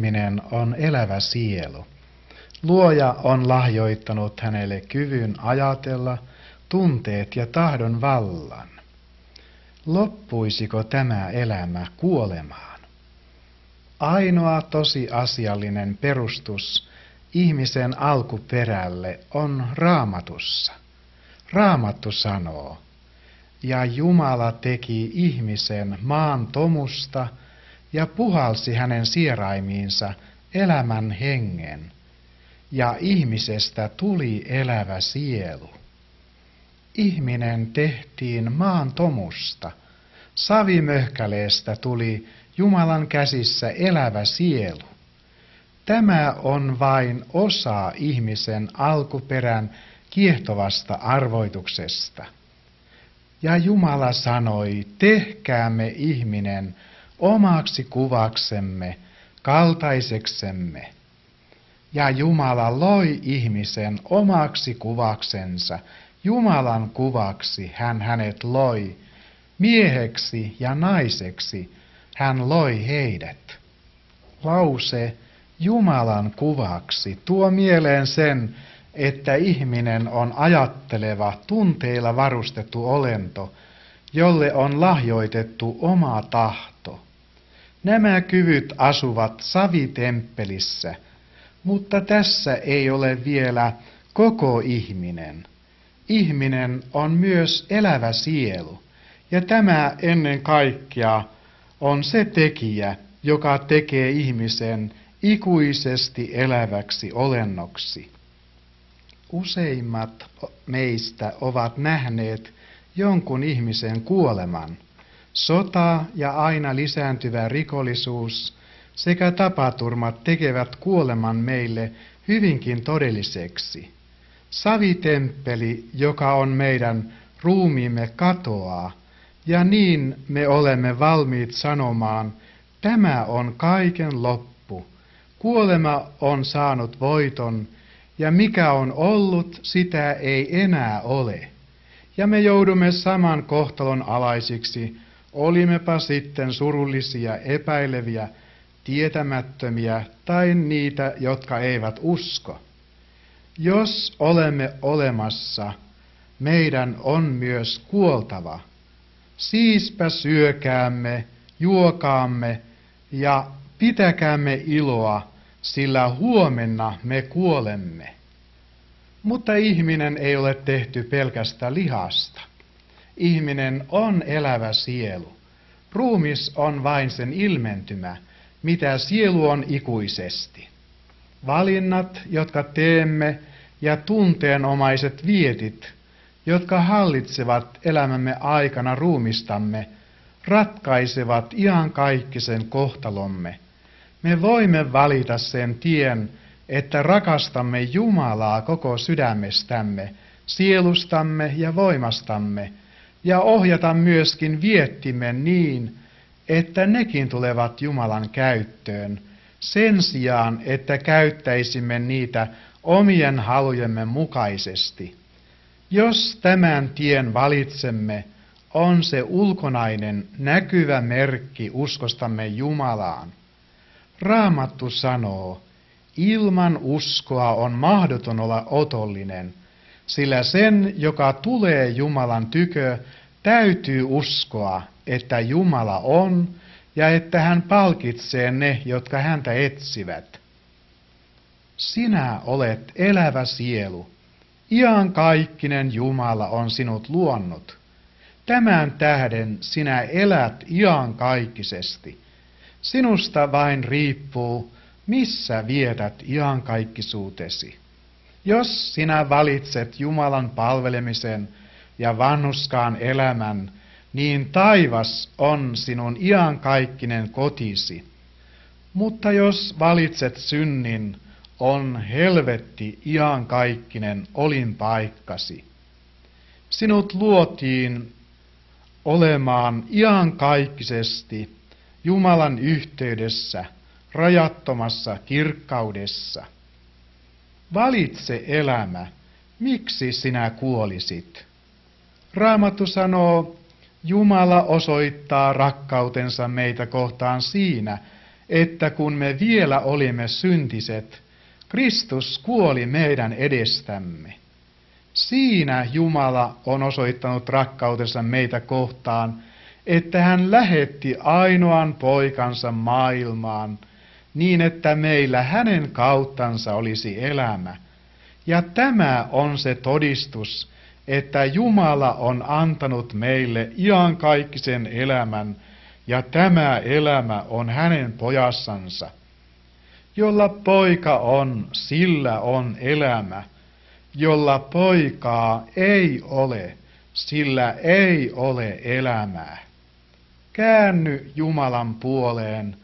ihminen on elävä sielu. Luoja on lahjoittanut hänelle kyvyn ajatella, tunteet ja tahdon vallan. Loppuisiko tämä elämä kuolemaan? Ainoa tosiasiallinen perustus ihmisen alkuperälle on Raamatussa. Raamattu sanoo, ja Jumala teki ihmisen maan tomusta ja puhalsi hänen sieraimiinsa elämän hengen, ja ihmisestä tuli elävä sielu. Ihminen tehtiin maan tomusta, savimöhkäleestä tuli Jumalan käsissä elävä sielu. Tämä on vain osa ihmisen alkuperän kiehtovasta arvoituksesta. Ja Jumala sanoi, tehkäämme ihminen omaksi kuvaksemme, kaltaiseksemme. Ja Jumala loi ihmisen omaksi kuvaksensa, Jumalan kuvaksi hän hänet loi, mieheksi ja naiseksi hän loi heidät. Lause Jumalan kuvaksi tuo mieleen sen, että ihminen on ajatteleva, tunteilla varustettu olento, jolle on lahjoitettu oma tahto. Nämä kyvyt asuvat savitemppelissä, mutta tässä ei ole vielä koko ihminen. Ihminen on myös elävä sielu, ja tämä ennen kaikkea on se tekijä, joka tekee ihmisen ikuisesti eläväksi olennoksi. Useimmat meistä ovat nähneet jonkun ihmisen kuoleman. Sota ja aina lisääntyvä rikollisuus sekä tapaturmat tekevät kuoleman meille hyvinkin todelliseksi. Savitemppeli, joka on meidän ruumiimme, katoaa, ja niin me olemme valmiit sanomaan, tämä on kaiken loppu. Kuolema on saanut voiton, ja mikä on ollut, sitä ei enää ole. Ja me joudumme saman kohtalon alaisiksi, olimmepa sitten surullisia, epäileviä, tietämättömiä tai niitä, jotka eivät usko. Jos olemme olemassa, meidän on myös kuoltava. Siispä syökäämme, juokaamme ja pitäkäämme iloa, sillä huomenna me kuolemme. Mutta ihminen ei ole tehty pelkästä lihasta. Ihminen on elävä sielu. Ruumis on vain sen ilmentymä, mitä sielu on ikuisesti. Valinnat, jotka teemme, ja tunteenomaiset vietit, jotka hallitsevat elämämme aikana ruumistamme, ratkaisevat iankaikkisen kohtalomme. Me voimme valita sen tien, että rakastamme Jumalaa koko sydämestämme, sielustamme ja voimastamme, ja ohjata myöskin viettimme niin, että nekin tulevat Jumalan käyttöön, sen sijaan, että käyttäisimme niitä omien halujemme mukaisesti. Jos tämän tien valitsemme, on se ulkonainen näkyvä merkki uskostamme Jumalaan. Raamattu sanoo, ilman uskoa on mahdoton olla otollinen, sillä sen, joka tulee Jumalan tykö, täytyy uskoa, että Jumala on ja että hän palkitsee ne, jotka häntä etsivät. Sinä olet elävä sielu. Iankaikkinen Jumala on sinut luonut. Tämän tähden sinä elät iankaikkisesti. Sinusta vain riippuu, missä vietät iankaikkisuutesi. Jos sinä valitset Jumalan palvelemisen ja vanhuskaan elämän, niin taivas on sinun iankaikkinen kotisi. Mutta jos valitset synnin, on helvetti iankaikkinen olinpaikkasi. Sinut luotiin olemaan iankaikkisesti Jumalan yhteydessä, rajattomassa kirkkaudessa. Valitse elämä, miksi sinä kuolisit? Raamattu sanoo, Jumala osoittaa rakkautensa meitä kohtaan siinä, että kun me vielä olimme syntiset, Kristus kuoli meidän edestämme. Siinä Jumala on osoittanut rakkautensa meitä kohtaan, että hän lähetti ainoan poikansa maailmaan, niin että meillä hänen kauttansa olisi elämä. Ja tämä on se todistus, että Jumala on antanut meille iankaikkisen elämän, ja tämä elämä on hänen pojassansa. Jolla poika on, sillä on elämä. Jolla poikaa ei ole, sillä ei ole elämää. Käänny Jumalan puoleen,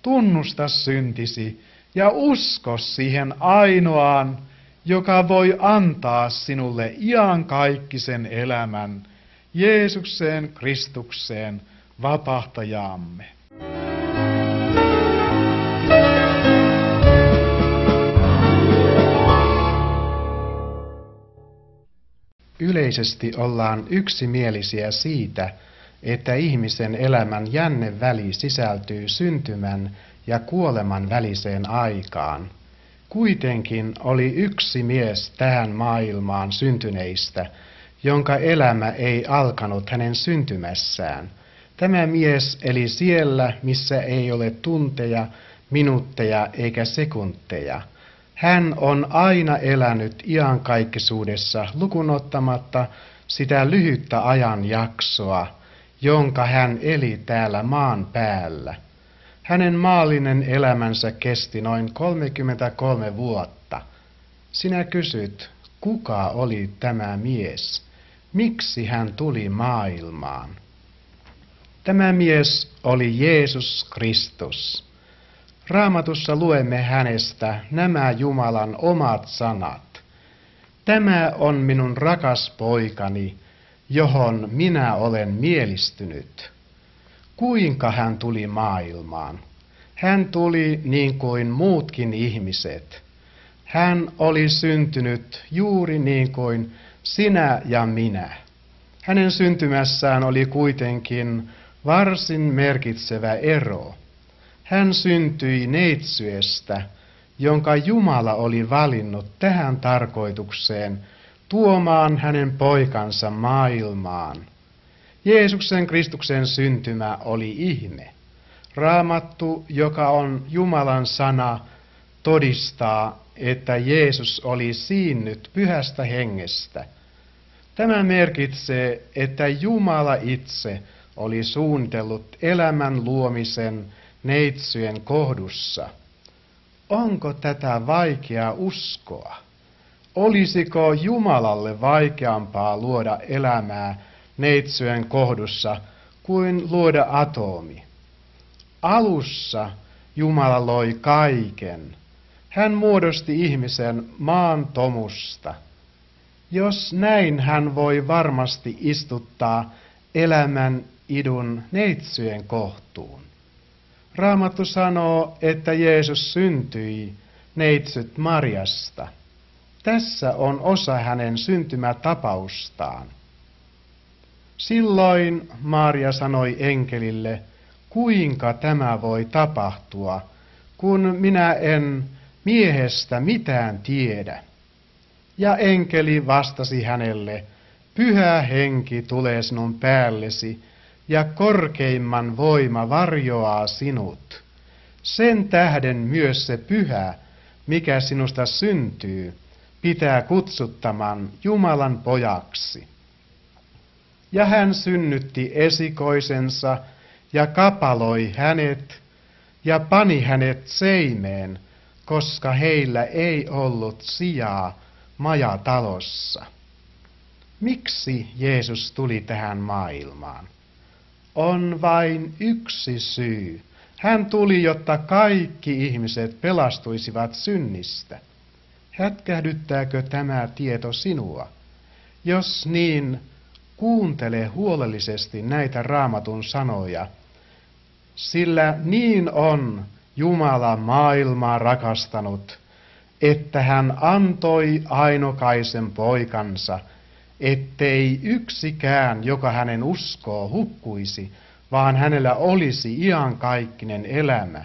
tunnusta syntisi ja usko siihen ainoaan, joka voi antaa sinulle iankaikkisen elämän, Jeesukseen Kristukseen, vapahtajaamme. Yleisesti ollaan yksimielisiä siitä, että ihmisen elämän jänneväli sisältyy syntymän ja kuoleman väliseen aikaan. Kuitenkin oli yksi mies tähän maailmaan syntyneistä, jonka elämä ei alkanut hänen syntymässään. Tämä mies eli siellä, missä ei ole tunteja, minuutteja eikä sekunteja. Hän on aina elänyt iankaikkisuudessa lukuun ottamatta sitä lyhyttä ajanjaksoa, jonka hän eli täällä maan päällä. Hänen maallinen elämänsä kesti noin 33 vuotta. Sinä kysyt, kuka oli tämä mies? Miksi hän tuli maailmaan? Tämä mies oli Jeesus Kristus. Raamatussa luemme hänestä nämä Jumalan omat sanat. Tämä on minun rakas poikani, johon minä olen mielistynyt. Kuinka hän tuli maailmaan? Hän tuli niin kuin muutkin ihmiset. Hän oli syntynyt juuri niin kuin sinä ja minä. Hänen syntymässään oli kuitenkin varsin merkitsevä ero. Hän syntyi neitsyestä, jonka Jumala oli valinnut tähän tarkoitukseen tuomaan hänen poikansa maailmaan. Jeesuksen Kristuksen syntymä oli ihme. Raamattu, joka on Jumalan sana, todistaa, että Jeesus oli siinnyt Pyhästä Hengestä. Tämä merkitsee, että Jumala itse oli suunnitellut elämän luomisen neitsyen kohdussa. Onko tätä vaikea uskoa? Olisiko Jumalalle vaikeampaa luoda elämää neitsyen kohdussa kuin luoda atomi? Alussa Jumala loi kaiken. Hän muodosti ihmisen maan tomusta. Jos näin, hän voi varmasti istuttaa elämän idun neitsyen kohtuun. Raamattu sanoo, että Jeesus syntyi neitsyt Marjasta. Tässä on osa hänen syntymätapaustaan. Silloin Maria sanoi enkelille, kuinka tämä voi tapahtua, kun minä en miehestä mitään tiedä. Ja enkeli vastasi hänelle, Pyhä Henki tulee sinun päällesi, ja korkeimman voima varjoaa sinut. Sen tähden myös se pyhä, mikä sinusta syntyy, pitää kutsuttaman Jumalan pojaksi. Ja hän synnytti esikoisensa ja kapaloi hänet ja pani hänet seimeen, koska heillä ei ollut sijaa majatalossa. Miksi Jeesus tuli tähän maailmaan? On vain yksi syy. Hän tuli, jotta kaikki ihmiset pelastuisivat synnistä. Hätkähdyttääkö tämä tieto sinua? Jos niin, kuuntele huolellisesti näitä Raamatun sanoja, sillä niin on Jumala maailmaa rakastanut, että hän antoi ainokaisen poikansa, ettei yksikään, joka hänen uskoo, hukkuisi, vaan hänellä olisi iankaikkinen elämä.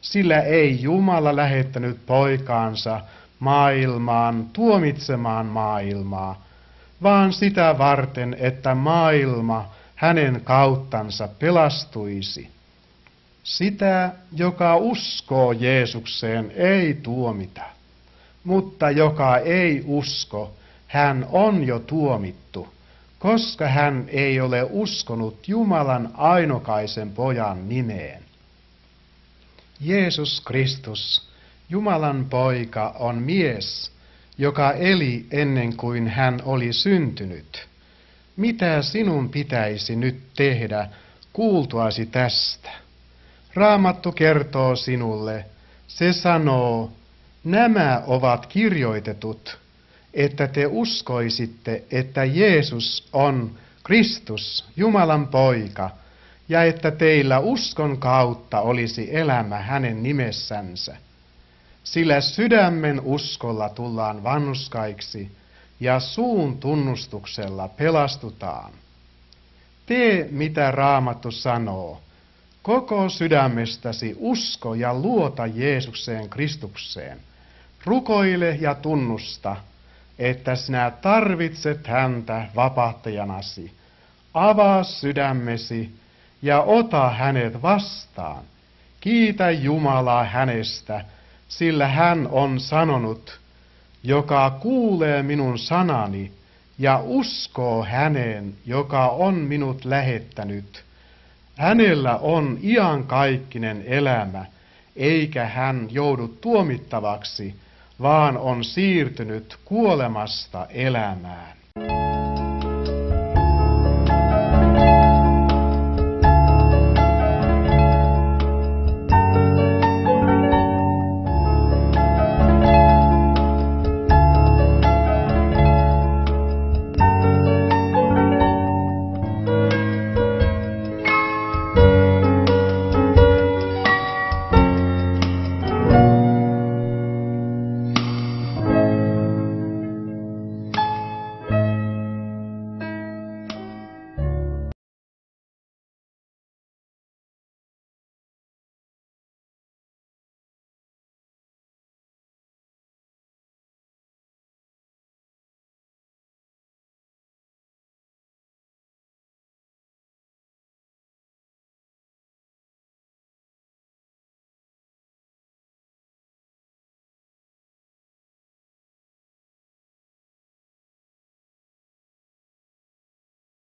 sillä ei Jumala lähettänyt poikaansa maailmaan tuomitsemaan maailmaa, vaan sitä varten, että maailma hänen kauttansa pelastuisi. Sitä, joka uskoo Jeesukseen, ei tuomita, mutta joka ei usko, hän on jo tuomittu, koska hän ei ole uskonut Jumalan ainokaisen pojan nimeen. Jeesus Kristus, Jumalan poika, on mies, joka eli ennen kuin hän oli syntynyt. Mitä sinun pitäisi nyt tehdä kuultuasi tästä? Raamattu kertoo sinulle, se sanoo, nämä ovat kirjoitetut, että te uskoisitte, että Jeesus on Kristus, Jumalan poika, ja että teillä uskon kautta olisi elämä hänen nimessänsä. Sillä sydämen uskolla tullaan vanhurskaiksi ja suun tunnustuksella pelastutaan. Tee, mitä Raamattu sanoo. Koko sydämestäsi usko ja luota Jeesukseen Kristukseen. Rukoile ja tunnusta, että sinä tarvitset häntä vapahtajanasi. Avaa sydämesi ja ota hänet vastaan. Kiitä Jumalaa hänestä, sillä hän on sanonut, joka kuulee minun sanani ja uskoo häneen, joka on minut lähettänyt. Hänellä on iankaikkinen elämä, eikä hän joudu tuomittavaksi, vaan on siirtynyt kuolemasta elämään.